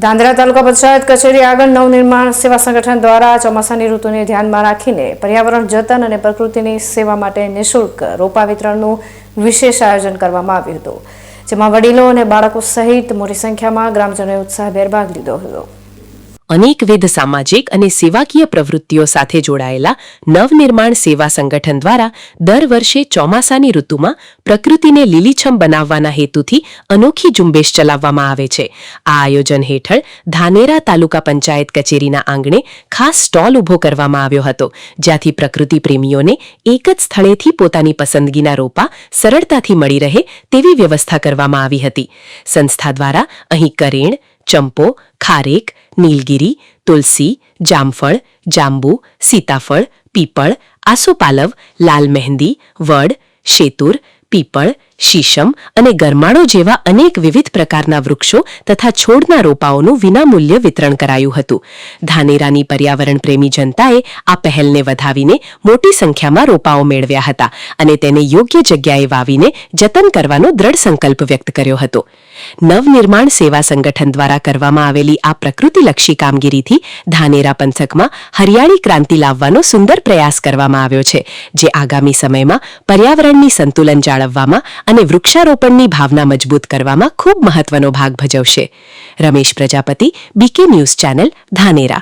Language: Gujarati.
ધાનેરા તાલુકા પંચાયત કચેરી આગળ નવનિર્માણ સેવા સંગઠન દ્વારા ચોમાસાની ઋતુને ધ્યાનમાં રાખીને પર્યાવરણ જતન અને પ્રકૃતિની સેવા માટે નિઃશુલ્ક રોપા વિતરણનું વિશેષ આયોજન કરવામાં આવ્યું હતું, જેમાં વડીલો અને બાળકો સહિત મોટી સંખ્યામાં ગ્રામજનોએ ઉત્સાહભેર ભાગ લીધો હતો. અનેકવિધ સામાજિક અને સેવાકીય પ્રવૃત્તિઓ સાથે જોડાયેલા નવનિર્માણ સેવા સંગઠન દ્વારા દર વર્ષે ચોમાસાની ઋતુમાં પ્રકૃતિને લીલીછમ બનાવવાના હેતુથી અનોખી ઝુંબેશ ચલાવવામાં આવે છે. આ આયોજન હેઠળ ધાનેરા તાલુકા પંચાયત કચેરીના આંગણે ખાસ સ્ટોલ ઊભો કરવામાં આવ્યો હતો, જ્યાંથી પ્રકૃતિ પ્રેમીઓને એક જ સ્થળેથી પોતાની પસંદગીના રોપા સરળતાથી મળી રહે તેવી વ્યવસ્થા કરવામાં આવી હતી. સંસ્થા દ્વારા અહીં કરેણ, ચંપો, ખારેક, નીલગિરી, તુલસી, જામફળ, જાંબુ, સીતાફળ, પીપળ, આસોપાલવ, લાલ મહેંદી, વડ, શેતુર, પીપળ, શીશમ અને ગરમાળો જેવા અનેક વિવિધ પ્રકારના વૃક્ષો તથા છોડના રોપાઓનું વિનામૂલ્ય વિતરણ કરાયું હતું. ધાનેરાની પર્યાવરણ પ્રેમી જનતાએ આ પહેલને વધાવીને મોટી સંખ્યામાં રોપાઓ મેળવ્યા હતા અને તેને યોગ્ય જગ્યાએ વાવીને જતન કરવાનો દ્રઢ સંકલ્પ વ્યક્ત કર્યો હતો. નવનિર્માણ સેવા સંગઠન દ્વારા કરવામાં આવેલી આ પ્રકૃતિલક્ષી કામગીરીથી ધાનેરા પંથકમાં હરિયાળી ક્રાંતિ લાવવાનો સુંદર પ્રયાસ કરવામાં આવ્યો છે, જે આગામી સમયમાં પર્યાવરણની સંતુલન જાળવવામાં અને વૃક્ષારોપણની ભાવના મજબૂત કરવામાં ખૂબ મહત્વનો ભાગ ભજવશે. Ramesh Prajapati, BK news channel, Dhanera.